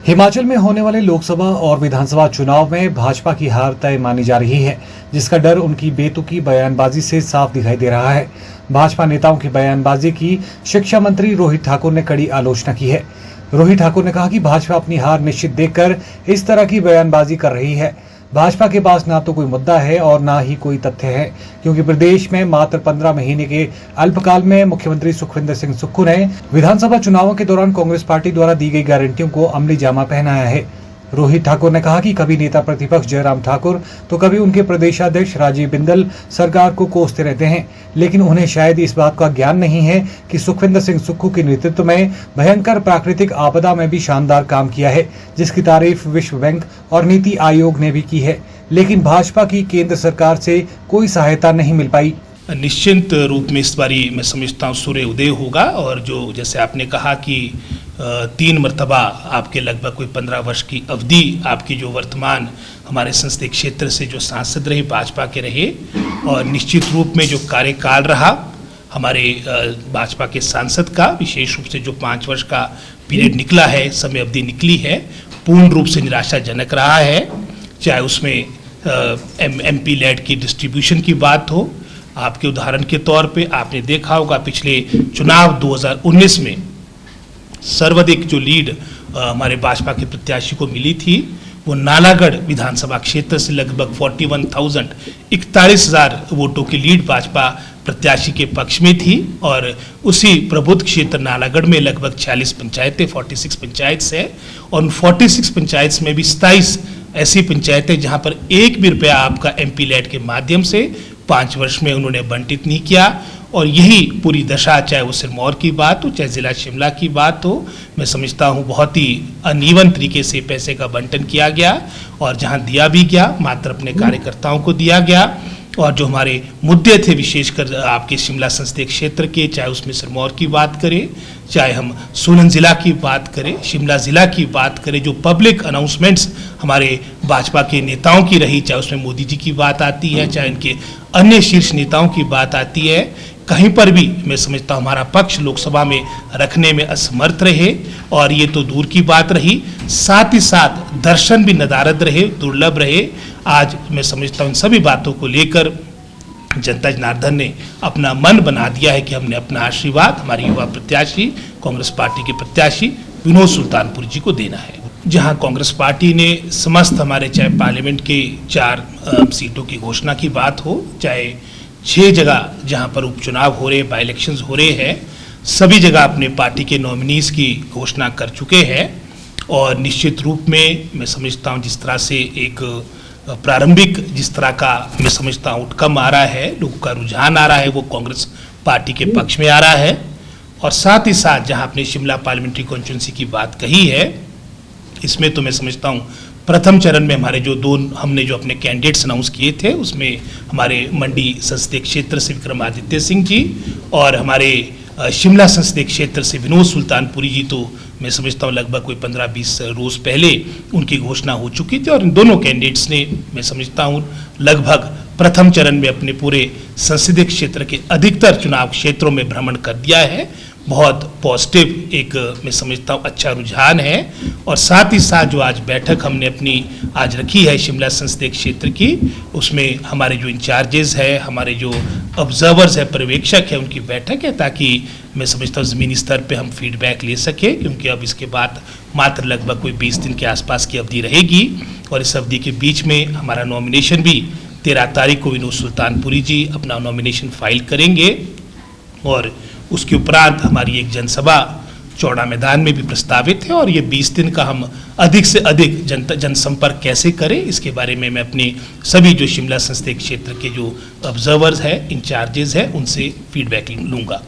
हिमाचल में होने वाले लोकसभा और विधानसभा चुनाव में भाजपा की हार तय मानी जा रही है, जिसका डर उनकी बेतुकी बयानबाजी से साफ दिखाई दे रहा है। भाजपा नेताओं की बयानबाजी की शिक्षा मंत्री रोहित ठाकुर ने कड़ी आलोचना की है। रोहित ठाकुर ने कहा कि भाजपा अपनी हार निश्चित देखकर इस तरह की बयानबाजी कर रही है। भाजपा के पास ना तो कोई मुद्दा है और ना ही कोई तथ्य है, क्योंकि प्रदेश में मात्र 15 महीने के अल्पकाल में मुख्यमंत्री सुखविंदर सिंह सुक्खू ने विधानसभा चुनावों के दौरान कांग्रेस पार्टी द्वारा दी गई गारंटियों को अमली जामा पहनाया है। रोहित ठाकुर ने कहा कि कभी नेता प्रतिपक्ष जयराम ठाकुर तो कभी उनके प्रदेशाध्यक्ष राजीव बिंदल सरकार को कोसते रहते हैं, लेकिन उन्हें शायद इस बात का ज्ञान नहीं है कि सुखविंदर सिंह सुक्खू के नेतृत्व में भयंकर प्राकृतिक आपदा में भी शानदार काम किया है, जिसकी तारीफ विश्व बैंक और नीति आयोग ने भी की है, लेकिन भाजपा की केंद्र सरकार से कोई सहायता नहीं मिल पाई। निश्चित रूप में इस बारी मैं समझता हूँ सूर्य उदय होगा, और जो जैसे आपने कहा कि 3 मरतबा आपके लगभग कोई 15 वर्ष की अवधि आपकी जो वर्तमान हमारे संसदीय क्षेत्र से जो सांसद रहे भाजपा के रहे, और निश्चित रूप में जो कार्यकाल रहा हमारे भाजपा के सांसद का, विशेष रूप से जो 5 वर्ष का पीरियड निकला है, समय अवधि निकली है, पूर्ण रूप से निराशाजनक रहा है। चाहे उसमें MP लेड की डिस्ट्रीब्यूशन की बात हो, आपके उदाहरण के तौर पे आपने देखा होगा पिछले चुनाव 2019 में सर्वाधिक जो लीड हमारे भाजपा के प्रत्याशी को मिली थी, वो नालागढ़ विधानसभा क्षेत्र से लगभग 41,000 वोटों की लीड भाजपा प्रत्याशी के पक्ष में थी, और उसी प्रबुद्ध क्षेत्र नालागढ़ में लगभग 46 पंचायतें 46 पंचायत है, और उन 46 पंचायत में भी 27 ऐसी पंचायतें जहां पर एक भी रुपया आपका MP लेड के माध्यम से 5 वर्ष में उन्होंने बंटित नहीं किया। और यही पूरी दशा, चाहे वो सिरमौर की बात हो, चाहे जिला शिमला की बात हो, मैं समझता हूँ बहुत ही अनइवन तरीके से पैसे का बंटन किया गया, और जहाँ दिया भी गया मात्र अपने कार्यकर्ताओं को दिया गया। और जो हमारे मुद्दे थे विशेषकर आपके शिमला संसदीय क्षेत्र के, चाहे उसमें सिरमौर की बात करें, चाहे हम सोलन जिला की बात करें, शिमला जिला की बात करें, जो पब्लिक अनाउंसमेंट्स हमारे भाजपा के नेताओं की रही, चाहे उसमें मोदी जी की बात आती है, चाहे इनके अन्य शीर्ष नेताओं की बात आती है, कहीं पर भी मैं समझता हूँ हमारा पक्ष लोकसभा में रखने में असमर्थ रहे। और ये तो दूर की बात रही, साथ ही साथ दर्शन भी नदारद रहे, दुर्लभ रहे। आज मैं समझता हूँ इन सभी बातों को लेकर जनता जनार्दन ने अपना मन बना दिया है कि हमने अपना आशीर्वाद हमारे युवा प्रत्याशी, कांग्रेस पार्टी के प्रत्याशी विनोद सुल्तानपुर जी को देना है। जहां कांग्रेस पार्टी ने समस्त हमारे, चाहे पार्लियामेंट के 4 सीटों की घोषणा की बात हो, चाहे 6 जगह जहां पर उपचुनाव हो रहे, बाई इलेक्शंस हो रहे हैं, सभी जगह अपने पार्टी के नॉमिनीज की घोषणा कर चुके हैं। और निश्चित रूप में मैं समझता हूं जिस तरह से एक प्रारंभिक जिस तरह का मैं समझता हूं आउटकम आ रहा है, लोगों का रुझान आ रहा है, वो कांग्रेस पार्टी के पक्ष में आ रहा है। और साथ ही साथ जहां अपने शिमला पार्लियामेंट्री कॉन्स्टिट्यूंसी की बात कही है, इसमें तो मैं समझता हूं प्रथम चरण में हमारे जो हमने जो अपने कैंडिडेट्स अनाउंस किए थे, उसमें हमारे मंडी संसदीय क्षेत्र से विक्रमादित्य सिंह जी, और हमारे शिमला संसदीय क्षेत्र से विनोद सुल्तानपुरी जी, तो मैं समझता हूँ लगभग कोई 15-20 रोज पहले उनकी घोषणा हो चुकी थी। और इन दोनों कैंडिडेट्स ने मैं समझता हूँ लगभग प्रथम चरण में अपने पूरे संसदीय क्षेत्र के अधिकतर चुनाव क्षेत्रों में भ्रमण कर दिया है। बहुत पॉजिटिव एक मैं समझता हूँ अच्छा रुझान है। और साथ ही साथ जो आज बैठक हमने अपनी आज रखी है शिमला संसदीय क्षेत्र की, उसमें हमारे जो इंचार्जेस है, हमारे जो ऑब्जर्वर्स है, पर्यवेक्षक है, उनकी बैठक है, ताकि मैं समझता हूँ ज़मीनी स्तर पे हम फीडबैक ले सके, क्योंकि अब इसके बाद मात्र लगभग कोई 20 दिन के आसपास की अवधि रहेगी। और इस अवधि के बीच में हमारा नॉमिनेशन भी 13 तारीख को विनोद सुल्तानपुरी जी अपना नॉमिनेशन फाइल करेंगे, और उसके उपरांत हमारी एक जनसभा चौड़ा मैदान में भी प्रस्तावित है। और ये 20 दिन का हम अधिक से अधिक जनसंपर्क कैसे करें, इसके बारे में मैं अपने सभी जो शिमला संसदीय क्षेत्र के जो ऑब्जर्वर्स है, इंचार्जेस है, उनसे फीडबैक लूँगा।